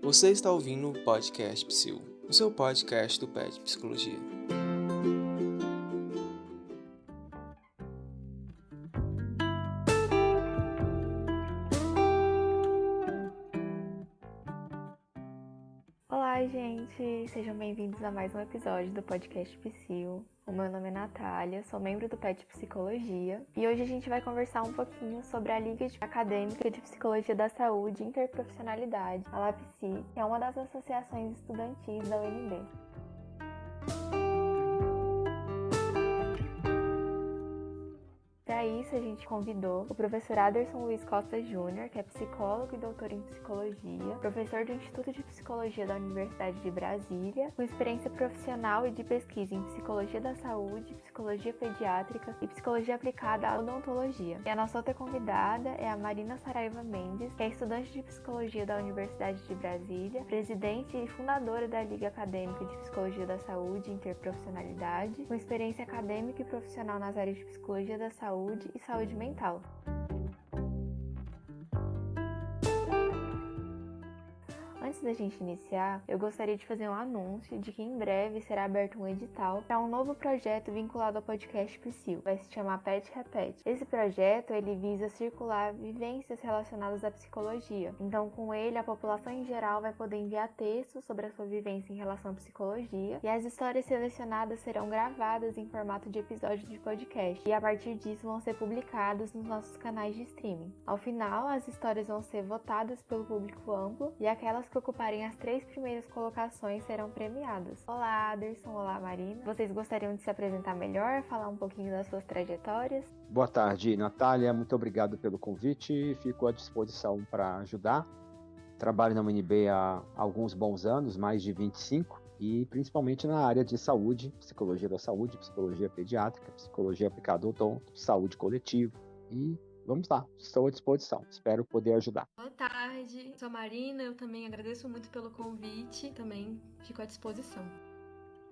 Você está ouvindo o Podcast Psil, o seu podcast do PET Psicologia. Olá, gente! Sejam bem-vindos a mais um episódio do Podcast Psil. O meu nome é Natália, sou membro do PET Psicologia e hoje a gente vai conversar um pouquinho sobre a Liga Acadêmica de Psicologia da Saúde e Interprofissionalidade, a LAPSI, que é uma das associações estudantis da UNB. Para isso, a gente convidou o professor Aderson Luiz Costa Júnior, que é psicólogo e doutor em psicologia, professor do Instituto de Psicologia da Universidade de Brasília, com experiência profissional e de pesquisa em psicologia da saúde, psicologia pediátrica e psicologia aplicada à odontologia. E a nossa outra convidada é a Marina Saraiva Mendes, que é estudante de psicologia da Universidade de Brasília, presidente e fundadora da Liga Acadêmica de Psicologia da Saúde e Interprofissionalidade, com experiência acadêmica e profissional nas áreas de psicologia da saúde e saúde mental. Antes da gente iniciar, eu gostaria de fazer um anúncio de que em breve será aberto um edital para um novo projeto vinculado ao podcast Psil. Vai se chamar PET Repete. Esse projeto ele visa circular vivências relacionadas à psicologia. Então, com ele, a população em geral vai poder enviar textos sobre a sua vivência em relação à psicologia e as histórias selecionadas serão gravadas em formato de episódio de podcast e a partir disso vão ser publicadas nos nossos canais de streaming. Ao final, as histórias vão ser votadas pelo público amplo e aquelas que ocuparem as 3 primeiras colocações serão premiadas. Olá, Aderson. Olá, Marina. Vocês gostariam de se apresentar melhor, falar um pouquinho das suas trajetórias? Boa tarde, Natália. Muito obrigado pelo convite. Fico à disposição para ajudar. Trabalho na UNB há alguns bons anos, mais de 25, e principalmente na área de saúde, psicologia da saúde, psicologia pediátrica, psicologia aplicada ao odonto, saúde coletiva e vamos lá, estou à disposição, espero poder ajudar. Boa tarde, sou a Marina, eu também agradeço muito pelo convite, também fico à disposição.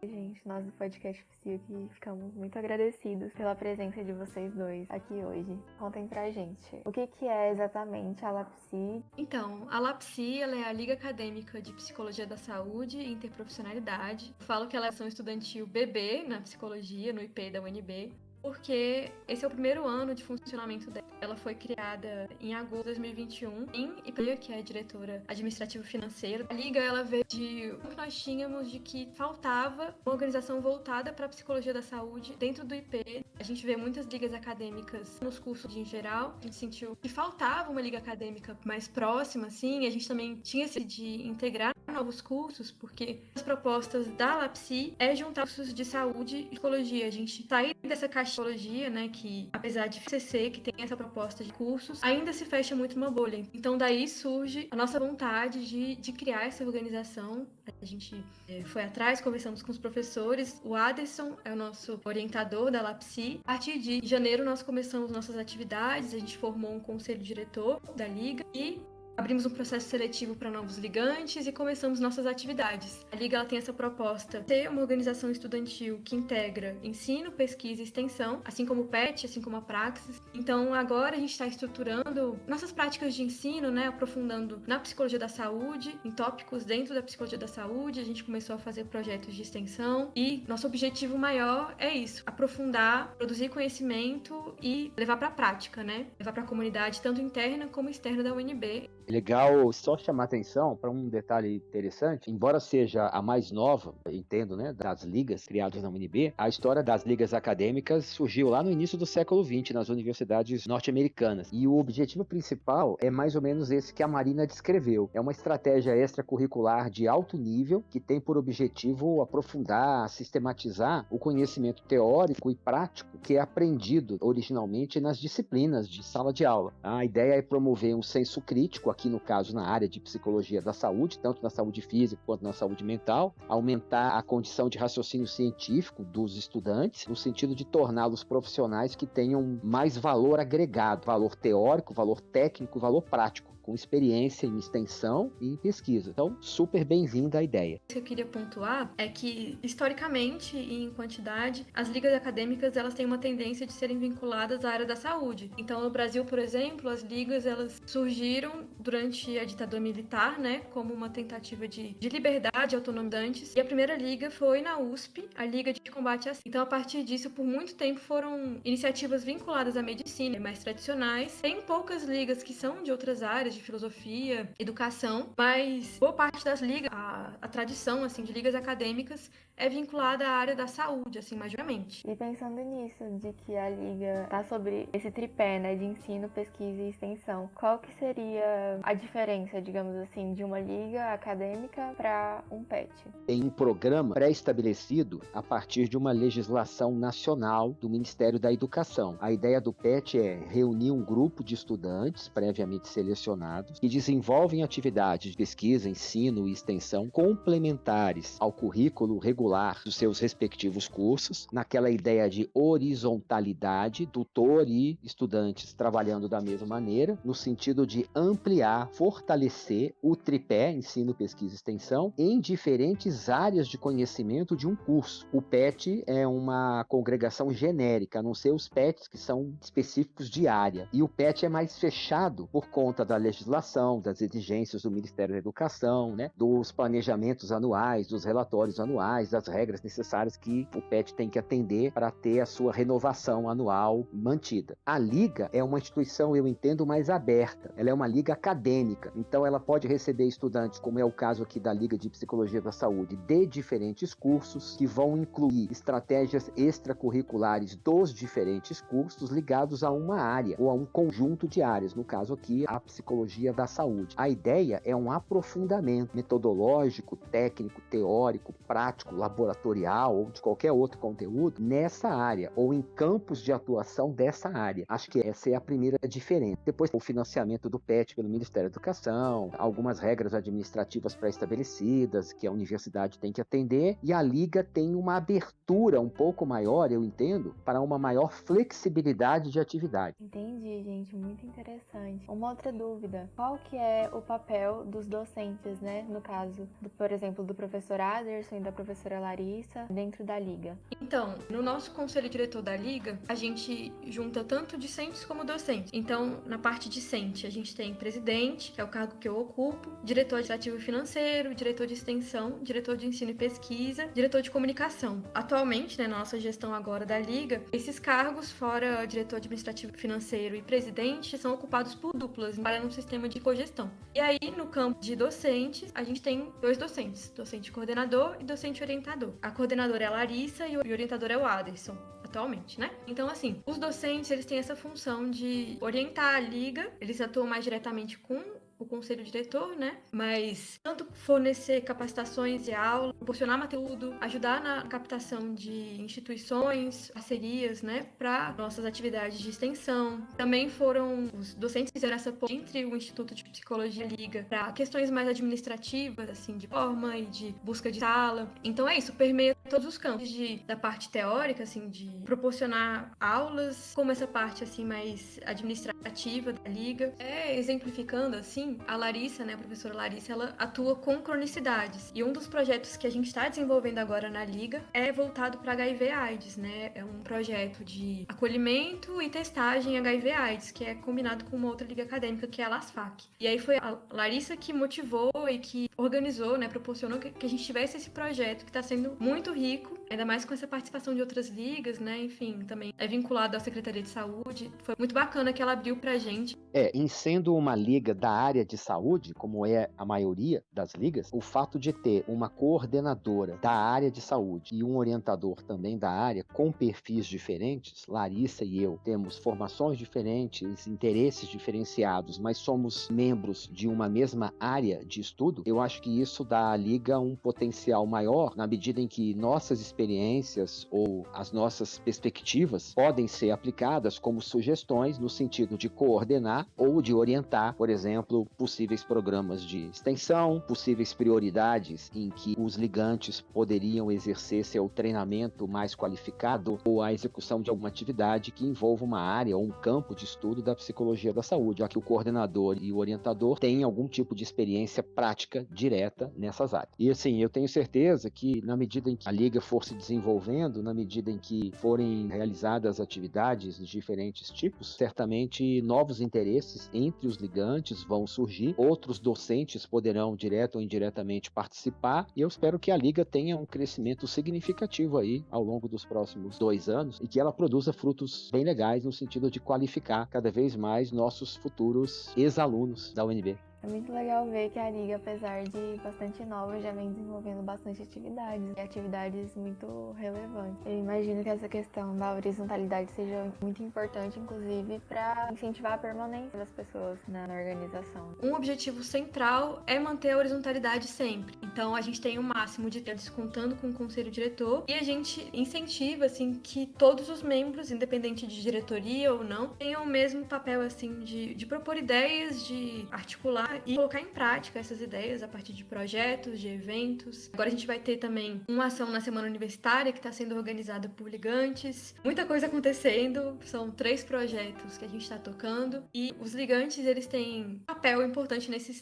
Gente, nós do Podcast Psil aqui ficamos muito agradecidos pela presença de vocês dois aqui hoje. Contem pra gente, o que é exatamente a LAPSI? Então, a LAPSI ela é a Liga Acadêmica de Psicologia da Saúde e Interprofissionalidade. Eu falo que ela é ação estudantil BB na psicologia, no IP da UNB, porque esse é o primeiro ano de funcionamento dela. Ela foi criada em agosto de 2021 em IP, que é a diretora administrativa financeira. A Liga ela veio de o que nós tínhamos de que faltava uma organização voltada para a psicologia da saúde dentro do IP. A gente vê muitas ligas acadêmicas nos cursos em geral. A gente sentiu que faltava uma liga acadêmica mais próxima, assim. A gente também tinha esse de integrar novos cursos, porque as propostas da LAPSI é juntar cursos de saúde e psicologia. A gente sair dessa caixa de psicologia, né, que apesar de CC, que tem essa proposta de cursos, ainda se fecha muito numa bolha. Então daí surge a nossa vontade de criar essa organização. A gente foi atrás, conversamos com os professores. O Aderson é o nosso orientador da LAPSI. A partir de janeiro nós começamos nossas atividades, a gente formou um conselho diretor da Liga e abrimos um processo seletivo para novos ligantes e começamos nossas atividades. A Liga ela tem essa proposta de ser uma organização estudantil que integra ensino, pesquisa e extensão, assim como o PET, assim como a Praxis. Então agora a gente está estruturando nossas práticas de ensino, né, aprofundando na psicologia da saúde, em tópicos dentro da psicologia da saúde. A gente começou a fazer projetos de extensão e nosso objetivo maior é isso, aprofundar, produzir conhecimento e levar para a prática, né? Levar para a comunidade tanto interna como externa da UNB. Legal só chamar atenção para um detalhe interessante, embora seja a mais nova, entendo, né, das ligas criadas na UNB, a história das ligas acadêmicas surgiu lá no início do século XX, nas universidades norte-americanas. E o objetivo principal é mais ou menos esse que a Marina descreveu. É uma estratégia extracurricular de alto nível que tem por objetivo aprofundar, sistematizar o conhecimento teórico e prático que é aprendido originalmente nas disciplinas de sala de aula. A ideia é promover um senso crítico, aqui no caso na área de psicologia da saúde, tanto na saúde física quanto na saúde mental, aumentar a condição de raciocínio científico dos estudantes, no sentido de torná-los profissionais que tenham mais valor agregado, valor teórico, valor técnico, valor prático, com experiência em extensão e em pesquisa. Então, super bem-vinda a ideia. O que eu queria pontuar é que, historicamente e em quantidade, as ligas acadêmicas elas têm uma tendência de serem vinculadas à área da saúde. Então, no Brasil, por exemplo, as ligas elas surgiram durante a ditadura militar, né, como uma tentativa de liberdade, autonomia antes. E a primeira liga foi na USP, a Liga de Combate à SIDA. Então, a partir disso, por muito tempo foram iniciativas vinculadas à medicina, mais tradicionais. Tem poucas ligas que são de outras áreas, de filosofia, educação, mas boa parte das ligas, a tradição assim de ligas acadêmicas é vinculada à área da saúde, assim, majormente. E pensando nisso, de que a Liga tá sobre esse tripé, né, de ensino, pesquisa e extensão, qual que seria a diferença, digamos assim, de uma liga acadêmica para um PET? Tem um programa pré-estabelecido a partir de uma legislação nacional do Ministério da Educação. A ideia do PET é reunir um grupo de estudantes previamente selecionados que desenvolvem atividades de pesquisa, ensino e extensão complementares ao currículo regular dos seus respectivos cursos, naquela ideia de horizontalidade, tutor e estudantes trabalhando da mesma maneira, no sentido de ampliar, fortalecer o tripé, ensino, pesquisa e extensão, em diferentes áreas de conhecimento de um curso. O PET é uma congregação genérica, a não ser os PETs que são específicos de área. E o PET é mais fechado por conta da legislação, das exigências do Ministério da Educação, né, dos planejamentos anuais, dos relatórios anuais, das regras necessárias que o PET tem que atender para ter a sua renovação anual mantida. A Liga é uma instituição, eu entendo, mais aberta. Ela é uma liga acadêmica, então ela pode receber estudantes, como é o caso aqui da Liga de Psicologia da Saúde, de diferentes cursos, que vão incluir estratégias extracurriculares dos diferentes cursos ligados a uma área ou a um conjunto de áreas, no caso aqui, a Psicologia da Saúde. A ideia é um aprofundamento metodológico, técnico, teórico, prático, laboratorial ou de qualquer outro conteúdo nessa área ou em campos de atuação dessa área. Acho que essa é a primeira diferença. Depois, o financiamento do PET pelo Ministério da Educação, algumas regras administrativas pré-estabelecidas que a universidade tem que atender, e a Liga tem uma abertura um pouco maior, eu entendo, para uma maior flexibilidade de atividade. Entendi, gente, muito interessante. Uma outra dúvida, qual que é o papel dos docentes, né, no caso, por exemplo, do professor Aderson e da professora Larissa dentro da Liga? Então, no nosso conselho diretor da Liga, a gente junta tanto discentes como docentes. Então, na parte discente, a gente tem presidente, que é o cargo que eu ocupo, diretor administrativo e financeiro, diretor de extensão, diretor de ensino e pesquisa, diretor de comunicação. Atualmente, né, na nossa gestão agora da Liga, esses cargos, fora diretor administrativo, financeiro e presidente, são ocupados por duplas, para um sistema de cogestão. E aí, no campo de docentes, a gente tem 2 docentes, docente coordenador e docente orientador. A coordenadora é a Larissa e o orientador é o Aderson, atualmente, né? Então, assim, os docentes, eles têm essa função de orientar a Liga, eles atuam mais diretamente com o conselho diretor, né? Mas tanto fornecer capacitações e aula, proporcionar conteúdo, ajudar na captação de instituições, parcerias, né? Para nossas atividades de extensão. Também foram os docentes que fizeram essa ponte entre o Instituto de Psicologia e a Liga para questões mais administrativas, assim, de forma e de busca de sala. Então é isso, permeia todos os campos da parte teórica, assim, de proporcionar aulas, como essa parte, assim, mais administrativa da Liga. Exemplificando, assim, a Larissa, né, a professora Larissa, ela atua com cronicidades. E um dos projetos que a gente está desenvolvendo agora na Liga é voltado para HIV/AIDS, né? É um projeto de acolhimento e testagem HIV/AIDS, que é combinado com uma outra liga acadêmica, que é a LASFAC. E aí foi a Larissa que motivou e que organizou, né, proporcionou que a gente tivesse esse projeto que está sendo muito rico, ainda mais com essa participação de outras ligas, né? Enfim, também é vinculado à Secretaria de Saúde. Foi muito bacana que ela abriu pra gente. Em sendo uma liga da área de saúde, como é a maioria das ligas, o fato de ter uma coordenadora da área de saúde e um orientador também da área, com perfis diferentes, Larissa e eu temos formações diferentes, interesses diferenciados, mas somos membros de uma mesma área de estudo, eu acho que isso dá à liga um potencial maior, na medida em que nossas experiências experiências ou as nossas perspectivas podem ser aplicadas como sugestões no sentido de coordenar ou de orientar, por exemplo, possíveis programas de extensão, possíveis prioridades em que os ligantes poderiam exercer seu treinamento mais qualificado ou a execução de alguma atividade que envolva uma área ou um campo de estudo da psicologia da saúde, já que o coordenador e o orientador têm algum tipo de experiência prática direta nessas áreas. E assim, eu tenho certeza que na medida em que a Liga for se desenvolvendo, na medida em que forem realizadas atividades de diferentes tipos, certamente novos interesses entre os ligantes vão surgir, outros docentes poderão direto ou indiretamente participar, e eu espero que a Liga tenha um crescimento significativo aí ao longo dos próximos 2 anos e que ela produza frutos bem legais no sentido de qualificar cada vez mais nossos futuros ex-alunos da UNB. É muito legal ver que a Liga, apesar de bastante nova, já vem desenvolvendo bastante atividades, e atividades muito relevantes. Eu imagino que essa questão da horizontalidade seja muito importante, inclusive, para incentivar a permanência das pessoas na organização. Um objetivo central é manter a horizontalidade sempre. Então, a gente tem o máximo de tempo contando com o conselho diretor e a gente incentiva, assim, que todos os membros, independente de diretoria ou não, tenham o mesmo papel, assim, de propor ideias, de articular e colocar em prática essas ideias a partir de projetos, de eventos. Agora a gente vai ter também uma ação na Semana Universitária que está sendo organizada por ligantes. Muita coisa acontecendo, são 3 projetos que a gente está tocando e os ligantes, eles têm um papel importante nesses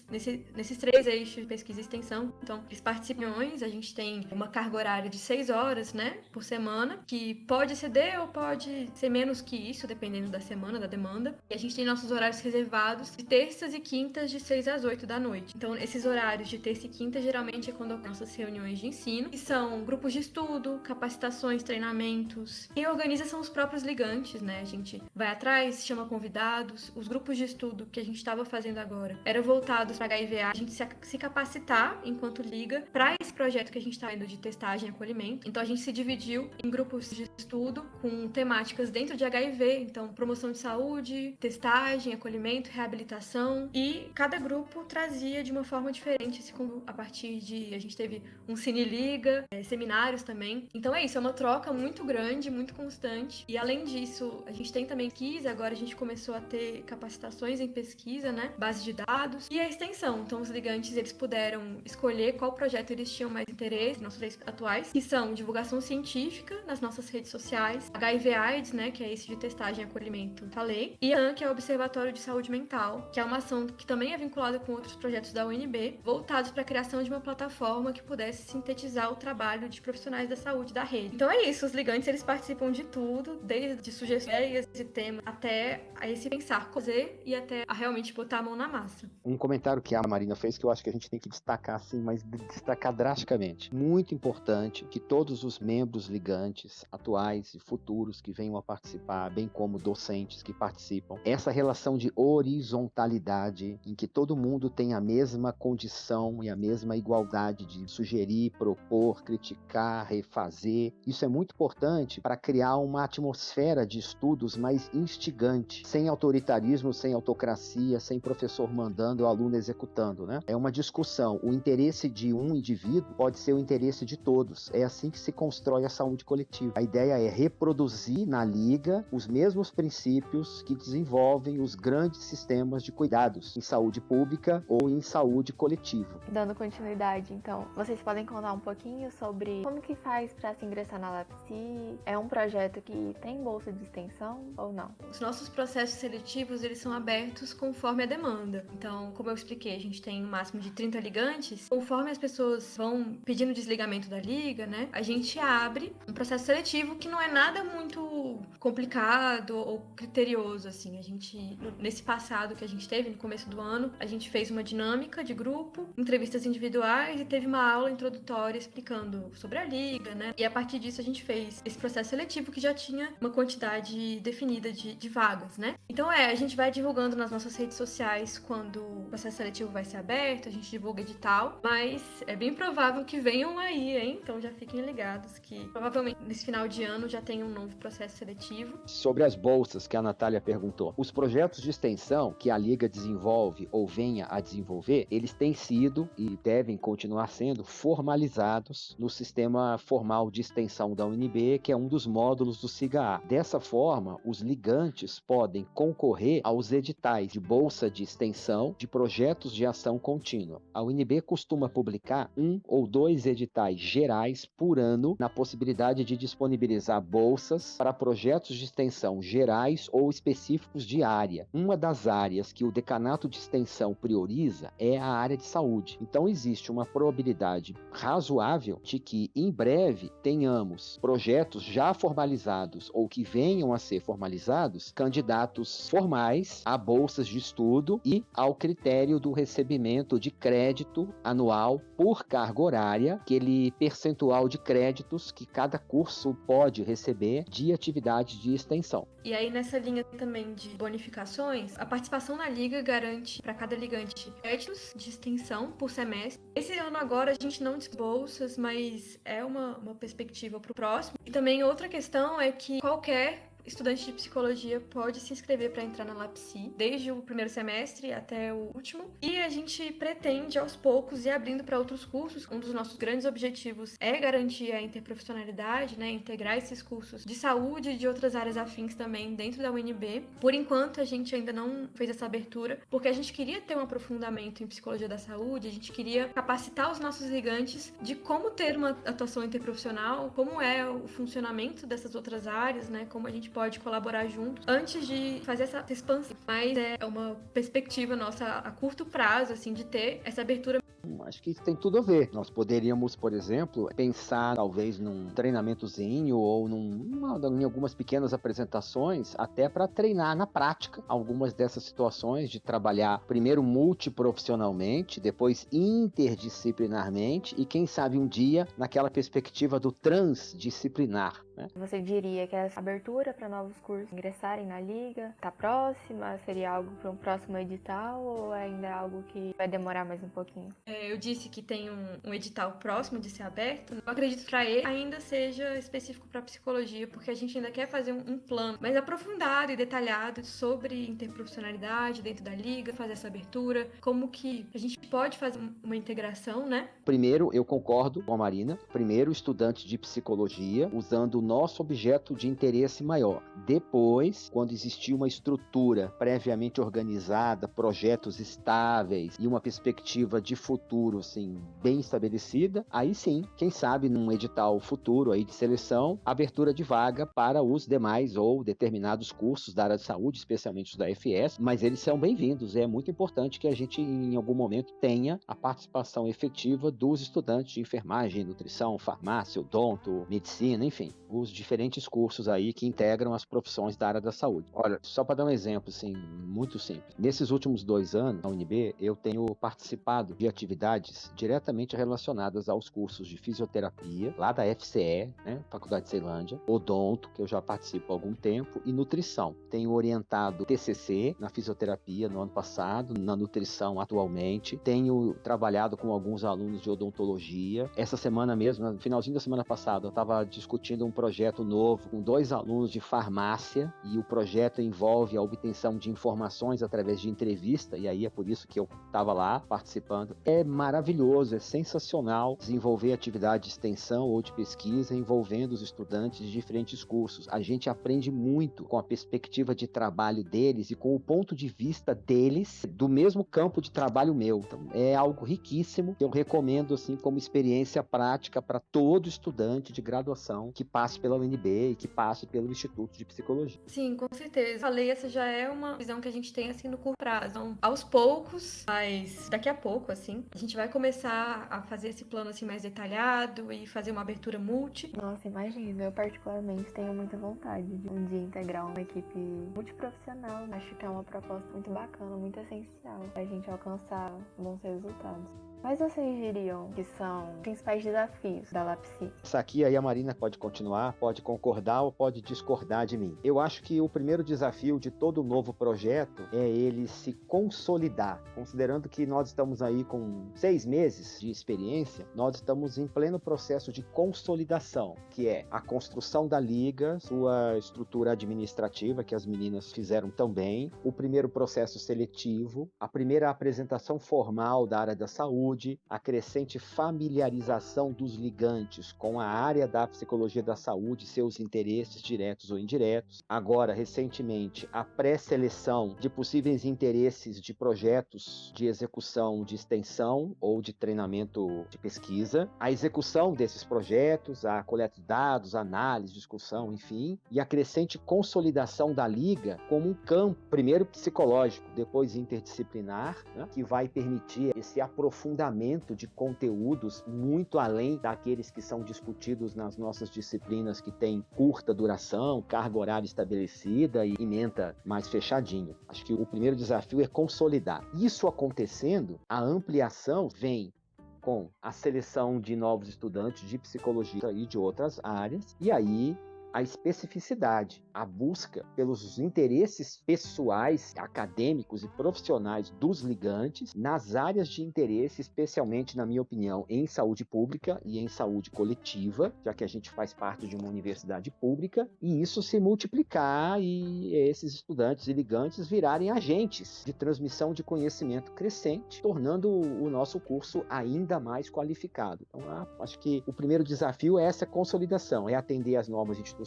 3 eixos de pesquisa e extensão. Então, eles participam de reuniões, a gente tem uma carga horária de 6 horas, né, por semana, que pode exceder ou pode ser menos que isso, dependendo da semana, da demanda. E a gente tem nossos horários reservados de terças e quintas de 6 às 8 da noite. Então, esses horários de terça e quinta geralmente é quando ocorrem nossas reuniões de ensino, que são grupos de estudo, capacitações, treinamentos. Quem organiza são os próprios ligantes, né? A gente vai atrás, chama convidados. Os grupos de estudo que a gente estava fazendo agora eram voltados para HIV/A, a gente se capacitar enquanto liga para esse projeto que a gente está vendo de testagem e acolhimento. Então, a gente se dividiu em grupos de estudo com temáticas dentro de HIV, então promoção de saúde, testagem, acolhimento, reabilitação, e cada grupo trazia de uma forma diferente, a partir de... A gente teve um Cine Liga, seminários também. Então é isso, é uma troca muito grande, muito constante. E além disso, a gente tem também pesquisa, agora a gente começou a ter capacitações em pesquisa, né? Base de dados e a extensão. Então os ligantes, eles puderam escolher qual projeto eles tinham mais interesse, nossos 3 atuais, que são divulgação científica nas nossas redes sociais, HIV/AIDS, né? Que é esse de testagem e acolhimento, falei, e a AN, que é o Observatório de Saúde Mental, que é uma ação que também é vinculada com outros projetos da UNB, voltados para a criação de uma plataforma que pudesse sintetizar o trabalho de profissionais da saúde da rede. Então é isso, os ligantes, eles participam de tudo, desde sugestões de tema até a esse pensar, fazer e até a realmente botar a mão na massa. Um comentário que a Marina fez que eu acho que a gente tem que destacar, assim, mas destacar drasticamente. Muito importante que todos os membros ligantes, atuais e futuros que venham a participar, bem como docentes que participam, essa relação de horizontalidade em que todo mundo tem a mesma condição e a mesma igualdade de sugerir, propor, criticar, refazer. Isso é muito importante para criar uma atmosfera de estudos mais instigante, sem autoritarismo, sem autocracia, sem professor mandando e o aluno executando, né? É uma discussão. O interesse de um indivíduo pode ser o interesse de todos. É assim que se constrói a saúde coletiva. A ideia é reproduzir na Liga os mesmos princípios que desenvolvem os grandes sistemas de cuidados em saúde pública ou em saúde coletiva. Dando continuidade, então, vocês podem contar um pouquinho sobre como que faz para se ingressar na LabPsi? É um projeto que tem bolsa de extensão ou não? Os nossos processos seletivos, eles são abertos conforme a demanda. Então, como eu expliquei, a gente tem um máximo de 30 ligantes. Conforme as pessoas vão pedindo desligamento da liga, né, a gente abre um processo seletivo que não é nada muito complicado ou criterioso, assim. A gente, nesse passado que a gente teve, no começo do ano, a gente fez uma dinâmica de grupo, entrevistas individuais e teve uma aula introdutória explicando sobre a liga, né? E a partir disso a gente fez esse processo seletivo que já tinha uma quantidade definida de vagas, né? Então a gente vai divulgando nas nossas redes sociais quando o processo seletivo vai ser aberto, a gente divulga edital, mas mas é bem provável que venham aí, hein? Então já fiquem ligados que provavelmente nesse final de ano já tem um novo processo seletivo. Sobre as bolsas que a Natália perguntou, os projetos de extensão que a Liga desenvolve ou venha a desenvolver, eles têm sido e devem continuar sendo formalizados no sistema formal de extensão da UNB, que é um dos módulos do SIGA-A. Dessa forma, os ligantes podem concorrer aos editais de bolsa de extensão de projetos de ação contínua. A UNB costuma publicar 1 ou 2 editais gerais por ano na possibilidade de disponibilizar bolsas para projetos de extensão gerais ou específicos de área. Uma das áreas que o decanato de extensão prioriza é a área de saúde. Então existe uma probabilidade razoável de que em breve tenhamos projetos já formalizados ou que venham a ser formalizados, candidatos formais a bolsas de estudo e ao critério do recebimento de crédito anual por carga horária, aquele percentual de créditos que cada curso pode receber de atividade de extensão. E aí, nessa linha também de bonificações, a participação na Liga garante para cada ligante créditos de extensão por semestre. Esse ano agora a gente não diz bolsas, mas é uma perspectiva para o próximo. E também outra questão é que qualquer estudante de psicologia pode se inscrever para entrar na LAPSI, desde o primeiro semestre até o último. E a gente pretende, aos poucos, ir abrindo para outros cursos. Um dos nossos grandes objetivos é garantir a interprofissionalidade, né? Integrar esses cursos de saúde e de outras áreas afins também dentro da UNB. Por enquanto, a gente ainda não fez essa abertura, porque a gente queria ter um aprofundamento em psicologia da saúde, a gente queria capacitar os nossos ligantes de como ter uma atuação interprofissional, como é o funcionamento dessas outras áreas, né? Como a gente pode colaborar juntos antes de fazer essa expansão. Mas é uma perspectiva nossa a curto prazo, assim, de ter essa abertura. Acho que isso tem tudo a ver. Nós poderíamos, por exemplo, pensar talvez num treinamentozinho ou em algumas pequenas apresentações, até para treinar na prática algumas dessas situações de trabalhar primeiro multiprofissionalmente, depois interdisciplinarmente e quem sabe um dia naquela perspectiva do transdisciplinar. Você diria que essa abertura para novos cursos ingressarem na Liga está próxima? Seria algo para um próximo edital ou ainda é algo que vai demorar mais um pouquinho? Eu disse que tem um edital próximo de ser aberto. Eu acredito que para ele ainda seja específico para psicologia, porque a gente ainda quer fazer um plano mais aprofundado e detalhado sobre interprofissionalidade dentro da Liga, fazer essa abertura, como que a gente pode fazer uma integração, né? Primeiro, eu concordo com a Marina. Primeiro, estudante de psicologia, usando o nosso objeto de interesse maior. Depois, quando existir uma estrutura previamente organizada, projetos estáveis e uma perspectiva de futuro, assim, bem estabelecida, aí sim, quem sabe num edital futuro aí de seleção, abertura de vaga para os demais ou determinados cursos da área de saúde, especialmente os da FS, mas eles são bem-vindos. É muito importante que a gente, em algum momento, tenha a participação efetiva dos estudantes de enfermagem, nutrição, farmácia, odonto, medicina, enfim, os diferentes cursos aí que integram as profissões da área da saúde. Olha, só para dar um exemplo, assim, muito simples. Nesses últimos 2 anos, na UNB, eu tenho participado de atividades diretamente relacionadas aos cursos de fisioterapia, lá da FCE, né, Faculdade de Ceilândia, odonto, que eu já participo há algum tempo, e nutrição. Tenho orientado TCC na fisioterapia no ano passado, na nutrição atualmente. Tenho trabalhado com alguns alunos de odontologia. Essa semana mesmo, no finalzinho da semana passada, eu estava discutindo um projeto novo com 2 alunos de farmácia e o projeto envolve a obtenção de informações através de entrevista e aí é por isso que eu estava lá participando. É maravilhoso, é sensacional desenvolver atividade de extensão ou de pesquisa envolvendo os estudantes de diferentes cursos. A gente aprende muito com a perspectiva de trabalho deles e com o ponto de vista deles do mesmo campo de trabalho meu. Então, é algo riquíssimo que eu recomendo assim como experiência prática para todo estudante de graduação que passe pela UNB e que passe pelo Instituto de Psicologia. Sim, com certeza. Falei, essa já é uma visão que a gente tem assim no curto prazo. Então, aos poucos, mas daqui a pouco, assim, a gente vai começar a fazer esse plano assim mais detalhado e fazer uma abertura multi. Nossa, imagino. Eu particularmente tenho muita vontade de um dia integrar uma equipe multiprofissional. Acho que é uma proposta muito bacana, muito essencial pra gente alcançar bons resultados. Quais vocês diriam que são os principais desafios da LAPSI? Essa aqui aí a Marina pode continuar continuar, pode concordar ou pode discordar de mim. Eu acho que o primeiro desafio de todo novo projeto é ele se consolidar. Considerando que nós estamos aí com 6 meses de experiência, nós estamos em pleno processo de consolidação, que é a construção da liga, sua estrutura administrativa, que as meninas fizeram tão bem, o primeiro processo seletivo, a primeira apresentação formal da área da saúde, a crescente familiarização dos ligantes com a área da psicologia da saúde, seus interesses diretos ou indiretos. Agora, recentemente, a pré-seleção de possíveis interesses de projetos de execução de extensão ou de treinamento de pesquisa, a execução desses projetos, a coleta de dados, análise, discussão, enfim, e a crescente consolidação da liga como um campo, primeiro psicológico, depois interdisciplinar, né, que vai permitir esse aprofundamento de conteúdos muito além daqueles que são discutidos nas nossas disciplinas que têm curta duração, carga horária estabelecida e ementa mais fechadinho. Acho que o primeiro desafio é consolidar. Isso acontecendo, a ampliação vem com a seleção de novos estudantes de psicologia e de outras áreas, e aí a especificidade, a busca pelos interesses pessoais, acadêmicos e profissionais dos ligantes nas áreas de interesse, especialmente, na minha opinião, em saúde pública e em saúde coletiva, já que a gente faz parte de uma universidade pública, e isso se multiplicar e esses estudantes e ligantes virarem agentes de transmissão de conhecimento crescente, tornando o nosso curso ainda mais qualificado. Então, acho que o primeiro desafio é essa consolidação, é atender às normas institucionais,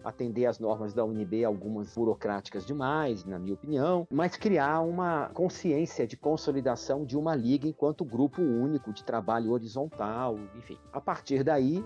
atender às normas da UNB, algumas burocráticas demais, na minha opinião, mas criar uma consciência de consolidação de uma liga enquanto grupo único de trabalho horizontal, enfim. A partir daí,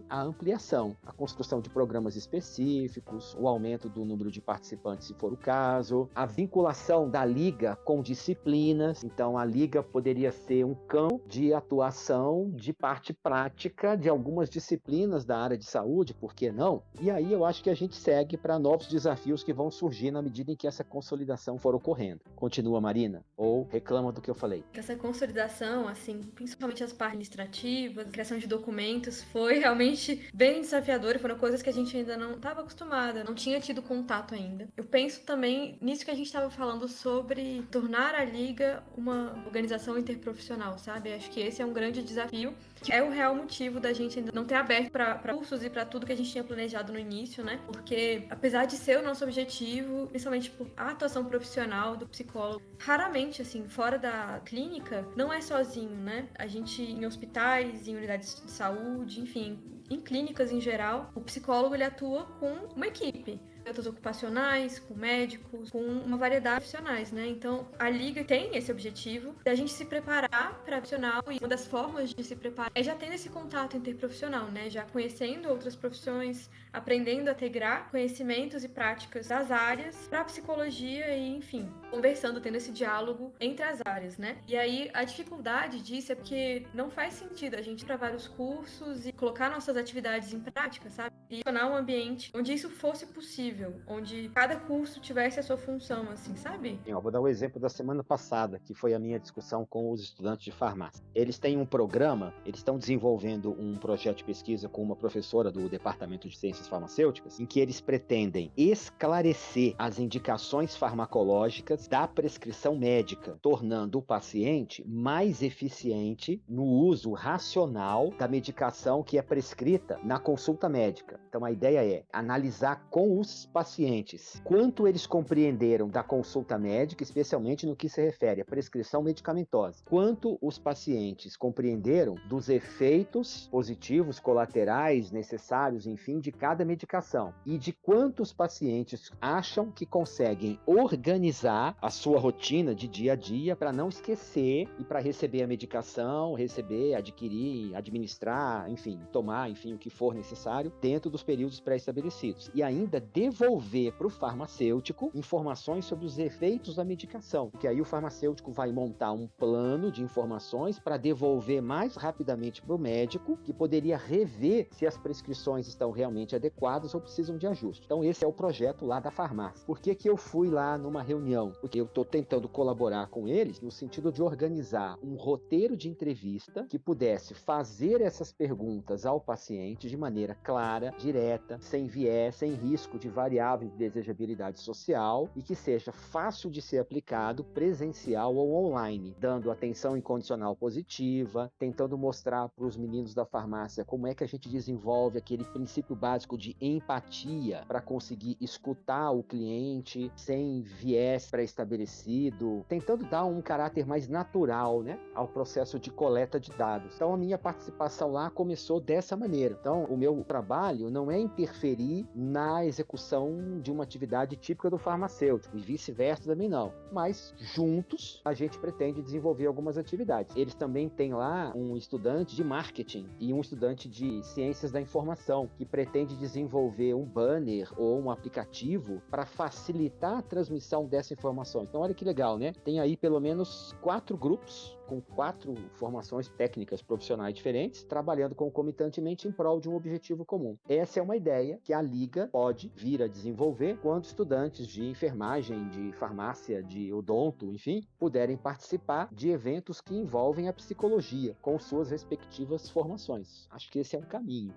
a ampliação, a construção de programas específicos, o aumento do número de participantes, se for o caso, a vinculação da liga com disciplinas. Então, a liga poderia ser um campo de atuação de parte prática de algumas disciplinas da área de saúde, por que não? E aí eu acho que a gente segue para novos desafios que vão surgir na medida em que essa consolidação for ocorrendo. Continua, Marina? Ou reclama do que eu falei? Essa consolidação, assim, principalmente as partes administrativas, criação de documentos, foi realmente bem desafiadora. Foram coisas que a gente ainda não estava acostumada, não tinha tido contato ainda. Eu penso também nisso que a gente estava falando sobre tornar a Liga uma organização interprofissional, sabe? Acho que esse é um grande desafio, que é o real motivo da gente ainda não ter aberto para cursos e para tudo que a gente tinha planejado no início, né? Porque, apesar de ser o nosso objetivo, principalmente por a atuação profissional do psicólogo, raramente, assim, fora da clínica, não é sozinho, né? A gente, em hospitais, em unidades de saúde, enfim, em clínicas em geral, o psicólogo, ele atua com uma equipe. Terapeutas ocupacionais, com médicos, com uma variedade de profissionais, né? Então, a Liga tem esse objetivo de a gente se preparar para profissional, e uma das formas de se preparar é já tendo esse contato interprofissional, né? Já conhecendo outras profissões, aprendendo a integrar conhecimentos e práticas das áreas para a psicologia e, enfim, conversando, tendo esse diálogo entre as áreas, né? E aí, a dificuldade disso é porque não faz sentido a gente ir para vários cursos e colocar nossas atividades em prática, sabe? E tornar um ambiente onde isso fosse possível, onde cada curso tivesse a sua função, assim, sabe? Eu vou dar o exemplo da semana passada, que foi a minha discussão com os estudantes de farmácia. Eles têm um programa, eles estão desenvolvendo um projeto de pesquisa com uma professora do Departamento de Ciências Farmacêuticas, em que eles pretendem esclarecer as indicações farmacológicas da prescrição médica, tornando o paciente mais eficiente no uso racional da medicação que é prescrita na consulta médica. Então, a ideia é analisar com os pacientes quanto eles compreenderam da consulta médica, especialmente no que se refere à prescrição medicamentosa, quanto os pacientes compreenderam dos efeitos positivos, colaterais, necessários, enfim, de cada medicação, e de quantos pacientes acham que conseguem organizar a sua rotina de dia a dia para não esquecer e para receber a medicação, receber, adquirir, administrar, enfim, tomar, enfim, o que for necessário dentro dos períodos pré-estabelecidos. E ainda devolver para o farmacêutico informações sobre os efeitos da medicação, porque aí o farmacêutico vai montar um plano de informações para devolver mais rapidamente para o médico, que poderia rever se as prescrições estão realmente adequadas ou precisam de ajuste. Então esse é o projeto lá da farmácia. Por que eu fui lá numa reunião porque eu estou tentando colaborar com eles no sentido de organizar um roteiro de entrevista que pudesse fazer essas perguntas ao paciente de maneira clara, direta, sem viés, sem risco de variáveis de desejabilidade social e que seja fácil de ser aplicado presencial ou online, dando atenção incondicional positiva, tentando mostrar para os meninos da farmácia como é que a gente desenvolve aquele princípio básico de empatia para conseguir escutar o cliente sem viés pré-estabelecido, tentando dar um caráter mais natural, né, ao processo de coleta de dados. Então a minha participação lá começou dessa maneira. Então o meu trabalho não é interferir na execução de uma atividade típica do farmacêutico e vice-versa também não, mas juntos a gente pretende desenvolver algumas atividades. Eles também têm lá um estudante de marketing e um estudante de ciências da informação que pretende desenvolver um banner ou um aplicativo para facilitar a transmissão dessa informação. Então olha que legal, né? Tem aí pelo menos 4 grupos com 4 formações técnicas profissionais diferentes, trabalhando concomitantemente em prol de um objetivo comum. Essa é uma ideia que a Liga pode vir a desenvolver quando estudantes de enfermagem, de farmácia, de odonto, enfim, puderem participar de eventos que envolvem a psicologia com suas respectivas formações. Acho que esse é um caminho.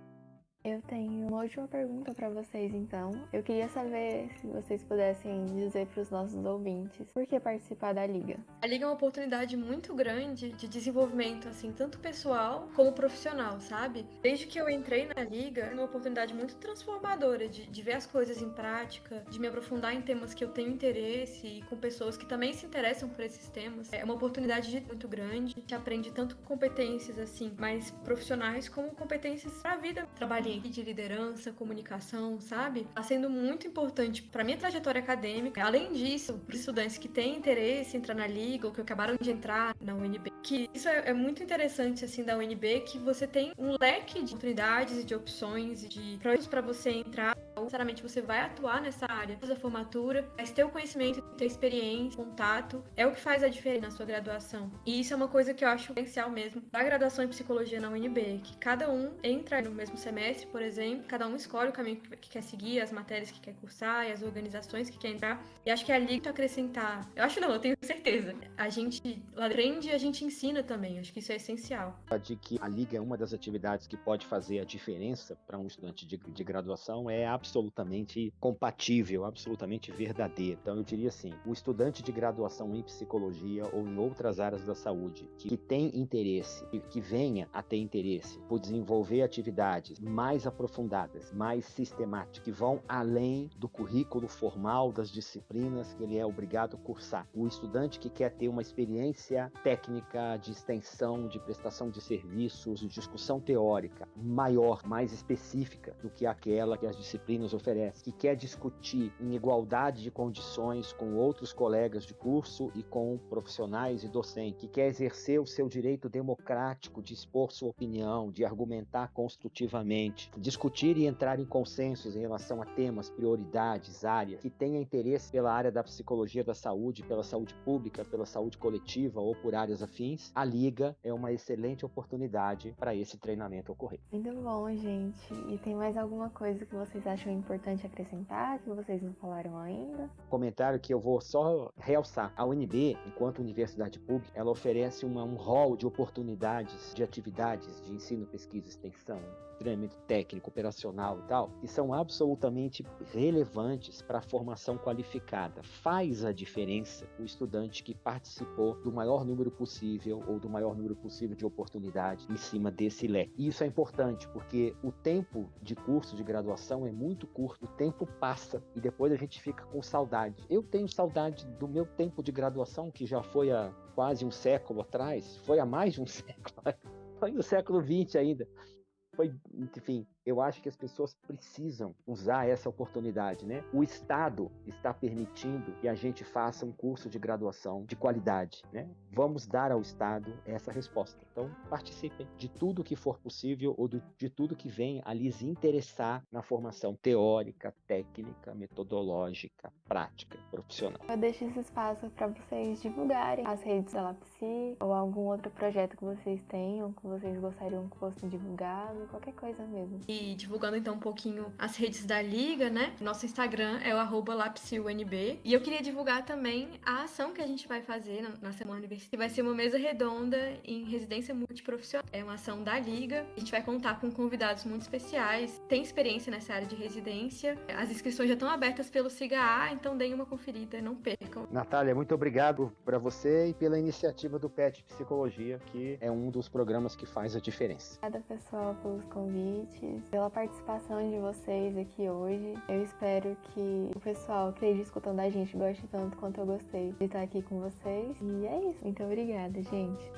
Eu tenho uma última pergunta para vocês, então. Eu queria saber se vocês pudessem dizer para os nossos ouvintes por que participar da Liga. A Liga é uma oportunidade muito grande de desenvolvimento, assim, tanto pessoal como profissional, sabe? Desde que eu entrei na Liga, é uma oportunidade muito transformadora de ver as coisas em prática, de me aprofundar em temas que eu tenho interesse e com pessoas que também se interessam por esses temas. É uma oportunidade muito grande. A gente aprende tanto competências, assim, mais profissionais como competências para a vida. Trabalhei de liderança, comunicação, sabe? Tá sendo muito importante para minha trajetória acadêmica. Além disso, para os estudantes que têm interesse em entrar na Liga ou que acabaram de entrar na UNB, que isso é muito interessante, assim, da UNB, que você tem um leque de oportunidades e de opções e de projetos para você entrar. Não necessariamente você vai atuar nessa área da formatura, mas ter o conhecimento, ter experiência, contato, é o que faz a diferença na sua graduação. E isso é uma coisa que eu acho essencial mesmo da graduação em psicologia na UNB, que cada um entra no mesmo semestre, por exemplo, cada um escolhe o caminho que quer seguir, as matérias que quer cursar e as organizações que quer entrar. E acho que a Liga acrescentar, eu acho não, eu tenho certeza. A gente aprende e a gente ensina também, acho que isso é essencial. De que a Liga é uma das atividades que pode fazer a diferença para um estudante de graduação é absolutamente compatível, absolutamente verdadeiro. Então eu diria assim, o estudante de graduação em psicologia ou em outras áreas da saúde que tem interesse, que venha a ter interesse por desenvolver atividades mais aprofundadas, mais sistemáticas, que vão além do currículo formal das disciplinas que ele é obrigado a cursar. O estudante que quer ter uma experiência técnica de extensão, de prestação de serviços, de discussão teórica maior, mais específica do que aquela que as disciplinas oferecem, que quer discutir em igualdade de condições com outros colegas de curso e com profissionais e docentes, que quer exercer o seu direito democrático de expor sua opinião, de argumentar construtivamente, discutir e entrar em consensos em relação a temas, prioridades, áreas, que tenha interesse pela área da psicologia da saúde, pela saúde pública, pela saúde coletiva ou por áreas afins, a Liga é uma excelente oportunidade para esse treinamento ocorrer. Muito bom, gente. E tem mais alguma coisa que vocês acham importante acrescentar, que vocês não falaram ainda? Comentário que eu vou só realçar. A UNB, enquanto universidade pública, ela oferece um rol de oportunidades, de atividades de ensino, pesquisa e extensão, treinamento técnico, operacional e tal, que são absolutamente relevantes para a formação qualificada. Faz a diferença o estudante que participou do maior número possível ou do maior número possível de oportunidades em cima desse leque. E isso é importante porque o tempo de curso de graduação é muito curto, o tempo passa e depois a gente fica com saudade. Eu tenho saudade do meu tempo de graduação, que já foi há quase um século atrás, foi há mais de um século, foi no século XX ainda. Enfim, eu acho que as pessoas precisam usar essa oportunidade, né? O Estado está permitindo que a gente faça um curso de graduação de qualidade, né? Vamos dar ao Estado essa resposta. Então, participem de tudo que for possível ou de tudo que venha a lhes interessar na formação teórica, técnica, metodológica, prática, profissional. Eu deixo esse espaço para vocês divulgarem as redes da Lapsi si, ou algum outro projeto que vocês tenham, que vocês gostariam que fosse divulgado, qualquer coisa mesmo. E divulgando então um pouquinho as redes da Liga, né? Nosso Instagram é o @lapsilunb. E eu queria divulgar também a ação que a gente vai fazer na Semana Universitária, que vai ser uma mesa redonda em residência multiprofissional. É uma ação da Liga. A gente vai contar com convidados muito especiais, tem experiência nessa área de residência. As inscrições já estão abertas pelo SIGA, então deem uma conferida, não percam. Natália, muito obrigado para você e pela iniciativa do PET Psicologia, que é um dos programas que faz a diferença. Obrigada, pessoal, pelos convites, pela participação de vocês aqui hoje. Eu espero que o pessoal que esteja escutando a gente goste tanto quanto eu gostei de estar aqui com vocês. E é isso. Muito obrigada, gente.